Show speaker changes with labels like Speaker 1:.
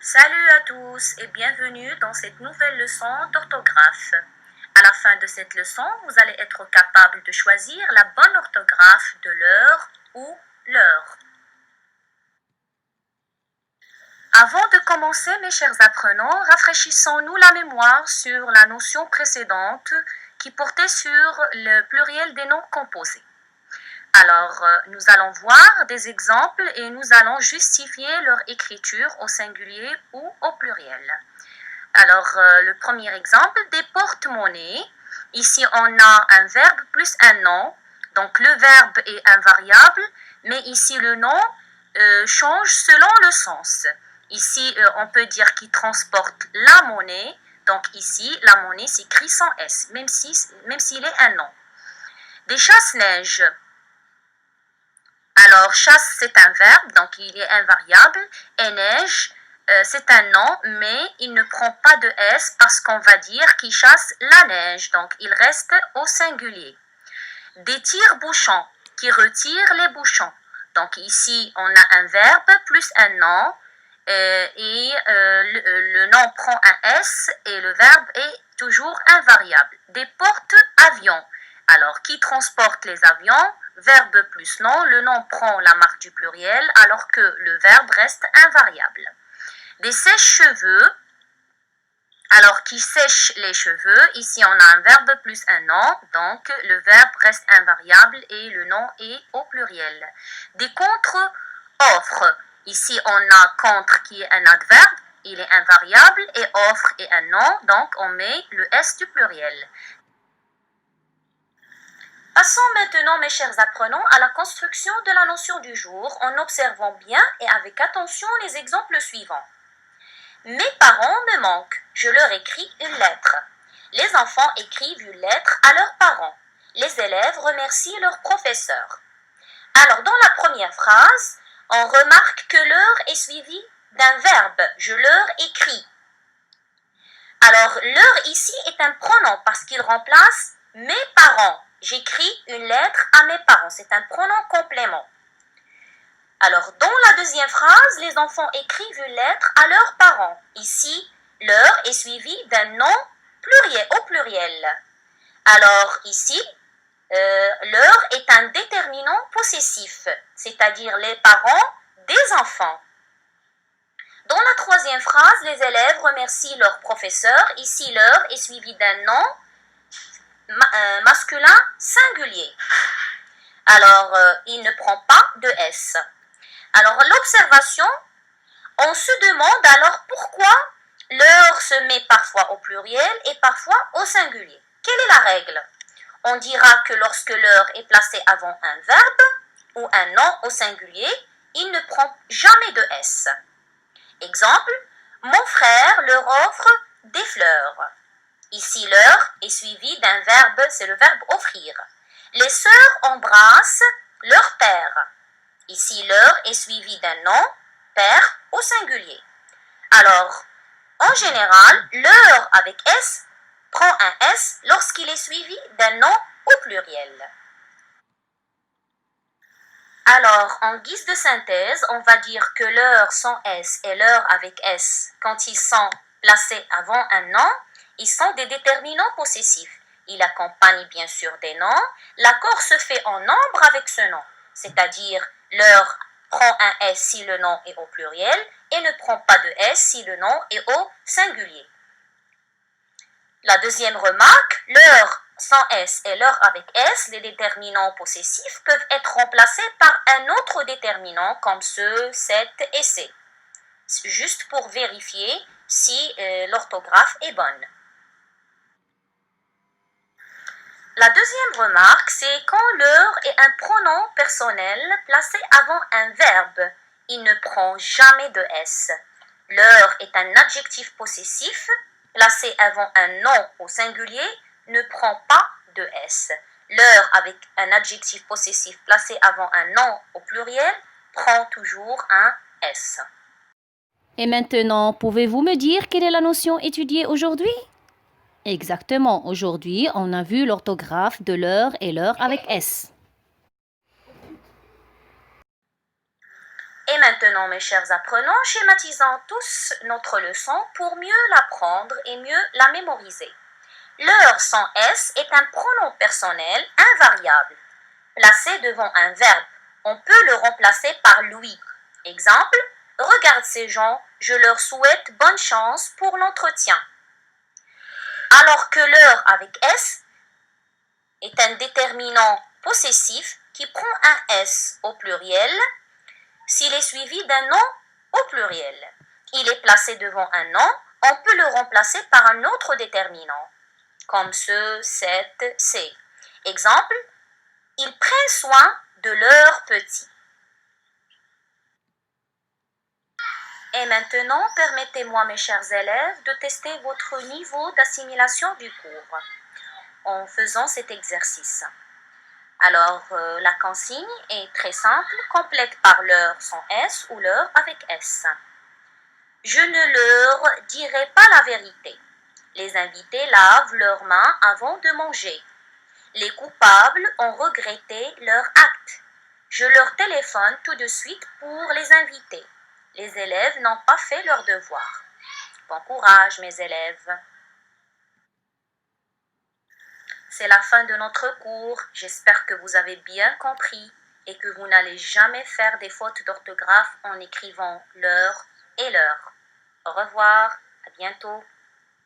Speaker 1: Salut à tous et bienvenue dans cette nouvelle leçon d'orthographe. À la fin de cette leçon, vous allez être capable de choisir la bonne orthographe de l'heure ou l'heure. Avant de commencer, mes chers apprenants, rafraîchissons-nous la mémoire sur la notion précédente qui portait sur le pluriel des noms composés. Alors, nous allons voir des exemples et nous allons justifier leur écriture au singulier ou au pluriel. Alors, le premier exemple, des porte-monnaies. Ici, on a un verbe plus un nom. Donc, le verbe est invariable, mais ici, le nom change selon le sens. Ici, on peut dire qu'il transporte la monnaie. Donc, ici, la monnaie s'écrit sans S, même s'il est un nom. Des chasse-neige. Alors, chasse, c'est un verbe, donc il est invariable. Et neige, c'est un nom, mais il ne prend pas de S parce qu'on va dire qu'il chasse la neige. Donc, il reste au singulier. Des tire-bouchons, qui retirent les bouchons. Donc, ici, on a un verbe plus un nom. Le nom prend un S et le verbe est toujours invariable. Des porte-avions. Alors, qui transporte les avions? Verbe plus nom, le nom prend la marque du pluriel alors que le verbe reste invariable. Des sèche-cheveux, alors qui sèche les cheveux, ici on a un verbe plus un nom, donc le verbe reste invariable et le nom est au pluriel. Des contre-offres, ici on a contre qui est un adverbe, il est invariable et offre est un nom, donc on met le S du pluriel. Passons maintenant, mes chers apprenants, à la construction de la notion du jour en observant bien et avec attention les exemples suivants. Mes parents me manquent, je leur écris une lettre. Les enfants écrivent une lettre à leurs parents. Les élèves remercient leur professeur. Alors, dans la première phrase, on remarque que l'heure est suivie d'un verbe, je leur écris. Alors, l'heure ici est un pronom parce qu'il remplace mes parents. J'écris une lettre à mes parents. C'est un pronom complément. Alors, dans la deuxième phrase, les enfants écrivent une lettre à leurs parents. Ici, l'heure est suivie d'un nom pluriel, au pluriel. Alors, ici, l'heure est un déterminant possessif, c'est-à-dire les parents des enfants. Dans la troisième phrase, les élèves remercient leur professeur. Ici, l'heure est suivie d'un nom masculin singulier. Alors, il ne prend pas de S. Alors, l'observation, on se demande alors pourquoi l'heure se met parfois au pluriel et parfois au singulier. Quelle est la règle? On dira que lorsque l'heure est placée avant un verbe ou un nom au singulier, il ne prend jamais de S. Exemple, mon frère leur offre des fleurs. Ici, l'heure est suivie d'un verbe, c'est le verbe offrir. Les sœurs embrassent leur père. Ici, l'heure est suivie d'un nom, père au singulier. Alors, en général, l'heure avec S prend un S lorsqu'il est suivi d'un nom au pluriel. Alors, en guise de synthèse, on va dire que l'heure sans S et l'heure avec S, quand ils sont placés avant un nom, ils sont des déterminants possessifs. Ils accompagnent bien sûr des noms. L'accord se fait en nombre avec ce nom, c'est-à-dire l'heure prend un S si le nom est au pluriel et ne prend pas de S si le nom est au singulier. La deuxième remarque, l'heure sans S et l'heure avec S, les déterminants possessifs peuvent être remplacés par un autre déterminant comme ce, cette et c'est, juste pour vérifier si l'orthographe est bonne. La deuxième remarque, c'est quand l'heure est un pronom personnel placé avant un verbe, il ne prend jamais de S. L'heure est un adjectif possessif placé avant un nom au singulier, ne prend pas de S. L'heure avec un adjectif possessif placé avant un nom au pluriel prend toujours un S.
Speaker 2: Et maintenant, pouvez-vous me dire quelle est la notion étudiée aujourd'hui? Exactement, aujourd'hui, on a vu l'orthographe de l'heure et l'heure avec S.
Speaker 1: Et maintenant, mes chers apprenants, schématisons tous notre leçon pour mieux l'apprendre et mieux la mémoriser. Leur sans S est un pronom personnel invariable. Placé devant un verbe, on peut le remplacer par lui. Exemple, regarde ces gens, je leur souhaite bonne chance pour l'entretien. Alors que leur avec S est un déterminant possessif qui prend un S au pluriel s'il est suivi d'un nom au pluriel. Il est placé devant un nom, on peut le remplacer par un autre déterminant, comme ce, cette, ces. Exemple, ils prennent soin de leurs petits. Et maintenant, permettez-moi, mes chers élèves, de tester votre niveau d'assimilation du cours en faisant cet exercice. Alors, la consigne est très simple, complète par l'heure sans S ou l'heure avec S. Je ne leur dirai pas la vérité. Les invités lavent leurs mains avant de manger. Les coupables ont regretté leur acte. Je leur téléphone tout de suite pour les inviter. Les élèves n'ont pas fait leur devoir. Bon courage, mes élèves. C'est la fin de notre cours. J'espère que vous avez bien compris et que vous n'allez jamais faire des fautes d'orthographe en écrivant l'heure et l'heure. Au revoir, à bientôt.